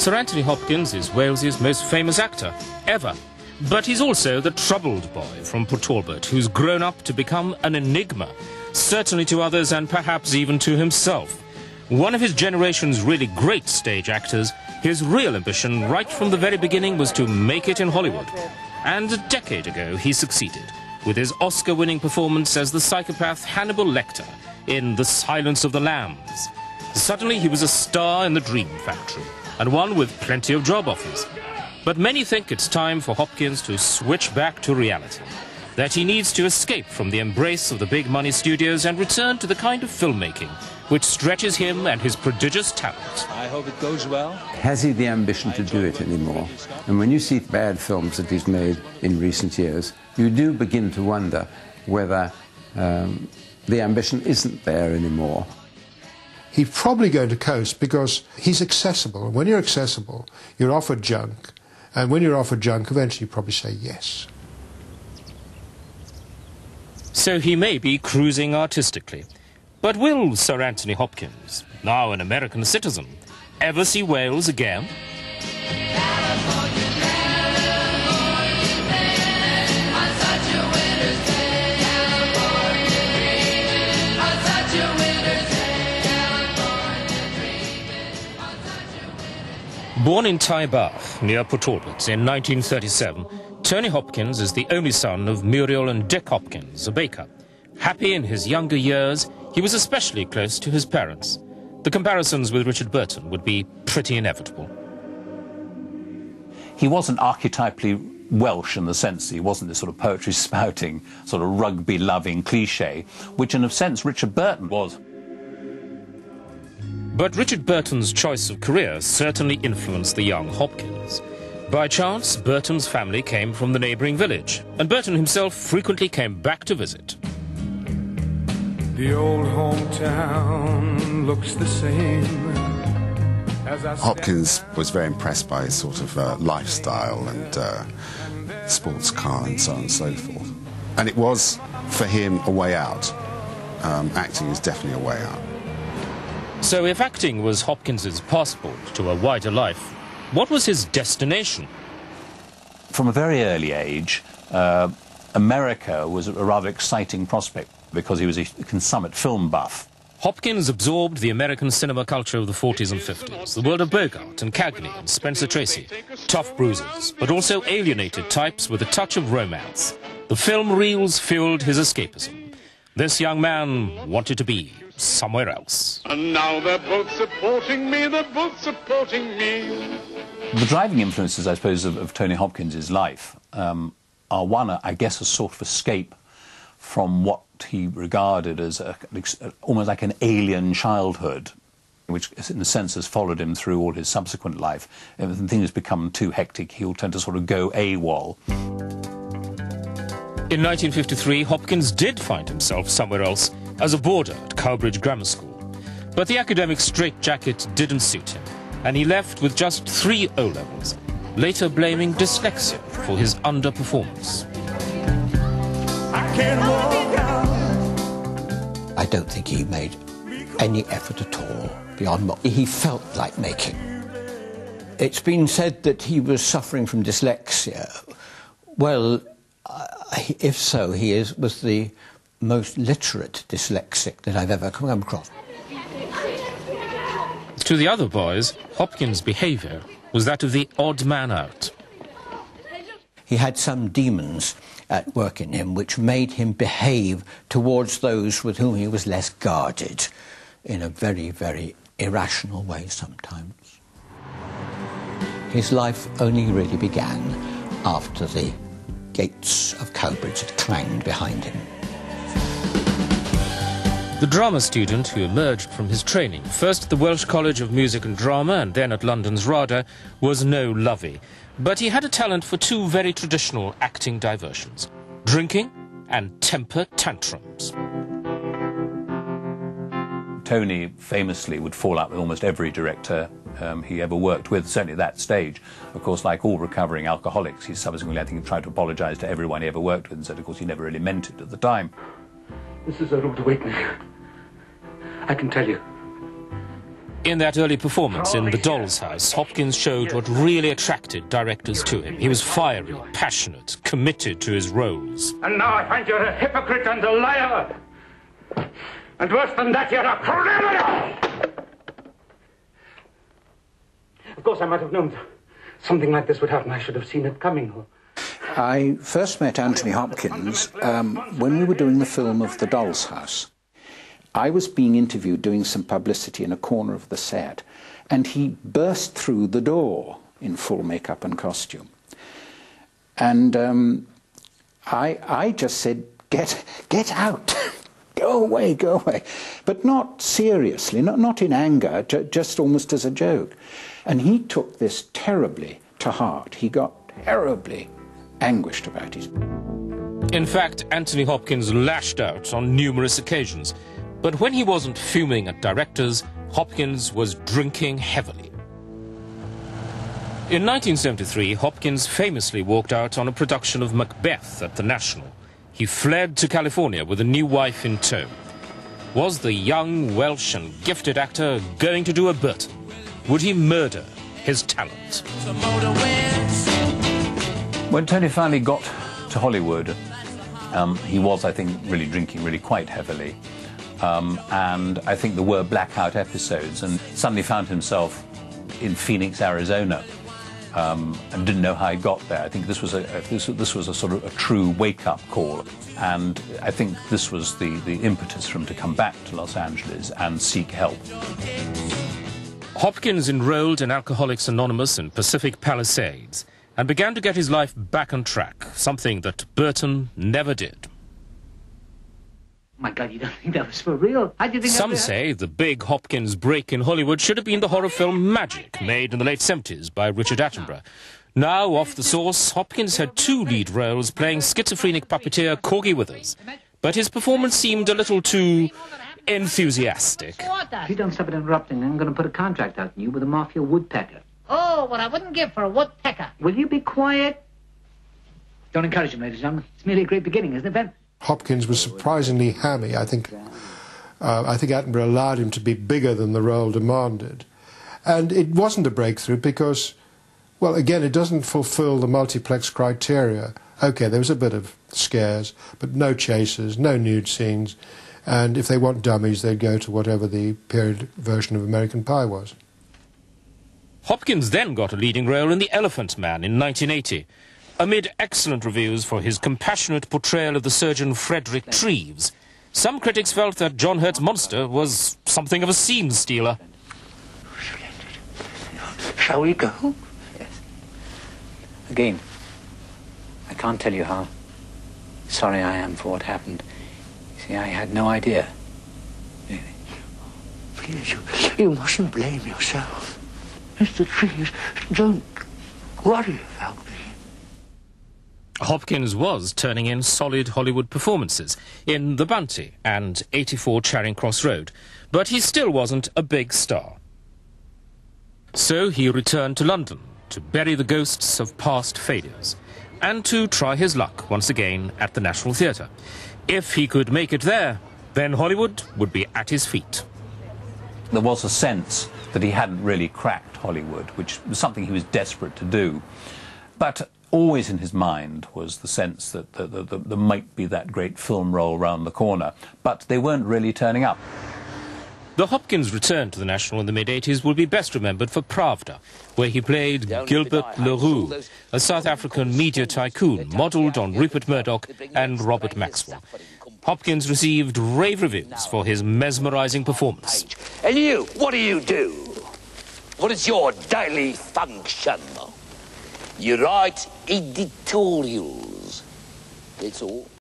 Sir Anthony Hopkins is Wales's most famous actor ever. But he's also the troubled boy from Port Talbot who's grown up to become an enigma, certainly to others and perhaps even to himself. One of his generation's really great stage actors, his real ambition right from the very beginning was to make it in Hollywood. And a decade ago he succeeded, with his Oscar-winning performance as the psychopath Hannibal Lecter in The Silence of the Lambs. Suddenly he was a star in the Dream Factory, and one with plenty of job offers. But many think it's time for Hopkins to switch back to reality, that he needs to escape from the embrace of the big money studios and return to the kind of filmmaking which stretches him and his prodigious talent. I hope it goes well. Has he the ambition to do it anymore? And when you see bad films that he's made in recent years, you do begin to wonder whether the ambition isn't there anymore. He's probably going to coast because he's accessible. And when you're accessible, you're offered junk. And when you're offered junk, eventually you probably say yes. So he may be cruising artistically. But will Sir Anthony Hopkins, now an American citizen, ever see Wales again? Born in Taibach, near Port Talbot, in 1937, Tony Hopkins is the only son of Muriel and Dick Hopkins, a baker. Happy in his younger years, he was especially close to his parents. The comparisons with Richard Burton would be pretty inevitable. He wasn't archetypally Welsh in the sense that he wasn't this sort of poetry-spouting, sort of rugby-loving cliché, which in a sense Richard Burton was. But Richard Burton's choice of career certainly influenced the young Hopkins. By chance, Burton's family came from the neighbouring village, and Burton himself frequently came back to visit. The old hometown looks the same. Hopkins was very impressed by his sort of lifestyle and sports car and so on and so forth. And it was, for him, a way out. Acting is definitely a way out. So if acting was Hopkins's passport to a wider life, what was his destination? From a very early age, America was a rather exciting prospect because he was a consummate film buff. Hopkins absorbed the American cinema culture of the 40s and 50s, the world of Bogart and Cagney and Spencer Tracy, tough bruisers, but also alienated types with a touch of romance. The film reels fueled his escapism. This young man wanted to be somewhere else. And now they're both supporting me, they're both supporting me. The driving influences, I suppose, of Tony Hopkins' life are one, I guess, a sort of escape from what he regarded as almost like an alien childhood, which in a sense has followed him through all his subsequent life. If things become too hectic, he'll tend to sort of go AWOL. In 1953, Hopkins did find himself somewhere else as a boarder at Cowbridge Grammar School. But the academic straitjacket didn't suit him, and he left with just 3 O-levels, later blaming dyslexia for his underperformance. I don't think he made any effort at all beyond what he felt like making. It's been said that he was suffering from dyslexia. Well, if so, he was the most literate dyslexic that I've ever come across. To the other boys, Hopkins' behaviour was that of the odd man out. He had some demons at work in him which made him behave towards those with whom he was less guarded in a very, very irrational way sometimes. His life only really began after the gates of Cowbridge had clanged behind him. The drama student who emerged from his training, first at the Welsh College of Music and Drama and then at London's RADA, was no lovey. But he had a talent for 2 very traditional acting diversions: drinking and temper tantrums. Tony famously would fall out with almost every director he ever worked with, certainly at that stage. Of course, like all recovering alcoholics, he subsequently, I think, tried to apologise to everyone he ever worked with and said, of course, he never really meant it at the time. This is a rude awakening. I can tell you. In that early performance in The Doll's House, Hopkins showed what really attracted directors to him. He was fiery, passionate, committed to his roles. And now I find you're a hypocrite and a liar. And worse than that, you're a criminal! Of course, I might have known something like this would happen. I should have seen it coming. I first met Anthony Hopkins when we were doing the film of The Doll's House. I was being interviewed doing some publicity in a corner of the set, and he burst through the door in full makeup and costume. And I just said, get out, go away, but not seriously, not in anger, just almost as a joke. And he took this terribly to heart. He got terribly anguished about it. In fact, Anthony Hopkins lashed out on numerous occasions. But when he wasn't fuming at directors, Hopkins was drinking heavily. In 1973, Hopkins famously walked out on a production of Macbeth at the National. He fled to California with a new wife in tow. Was the young, Welsh and gifted actor going to do a Burton? Would he murder his talent? When Tony finally got to Hollywood, he was, I think, really drinking really quite heavily. And I think there were blackout episodes, and suddenly found himself in Phoenix, Arizona, and didn't know how he got there. I think this was a sort of a true wake-up call, and I think this was the impetus for him to come back to Los Angeles and seek help. Hopkins enrolled in Alcoholics Anonymous in Pacific Palisades and began to get his life back on track, something that Burton never did. My God, you don't think that was for real? How do you think Some say the big Hopkins break in Hollywood should have been the horror film Magic, made in the late 70s by Richard Attenborough. Now, off the source, Hopkins had 2 lead roles playing schizophrenic puppeteer Corgi Withers. But his performance seemed a little too enthusiastic. If you don't stop it interrupting, I'm going to put a contract out on you with a mafia woodpecker. Oh, what I wouldn't give for a woodpecker. Will you be quiet? Don't encourage him, ladies and gentlemen. It's merely a great beginning, isn't it, Ben? Hopkins was surprisingly hammy. I think Attenborough allowed him to be bigger than the role demanded. And it wasn't a breakthrough because, well, again, it doesn't fulfill the multiplex criteria. OK, there was a bit of scares, but no chases, no nude scenes. And if they want dummies, they'd go to whatever the period version of American Pie was. Hopkins then got a leading role in The Elephant Man in 1980. Amid excellent reviews for his compassionate portrayal of the surgeon Frederick Treves, some critics felt that John Hurt's monster was something of a scene stealer. Shall we go? Yes. Again, I can't tell you how sorry I am for what happened. You see, I had no idea. Really. Please, you mustn't blame yourself. Mr. Treves, don't worry about me. Hopkins was turning in solid Hollywood performances in The Bounty and 84 Charing Cross Road, but he still wasn't a big star. So he returned to London to bury the ghosts of past failures and to try his luck once again at the National Theatre. If he could make it there, then Hollywood would be at his feet. There was a sense that he hadn't really cracked Hollywood, which was something he was desperate to do. But always in his mind was the sense that there might be that great film role round the corner, but they weren't really turning up. The Hopkins return to the National in the mid-80s will be best remembered for Pravda, where he played Gilbert Leroux, a South African media tycoon modelled on Rupert Murdoch and Robert Maxwell. Hopkins received rave reviews for his mesmerising performance. And you, what do? What is your daily function? You write editorials. That's all.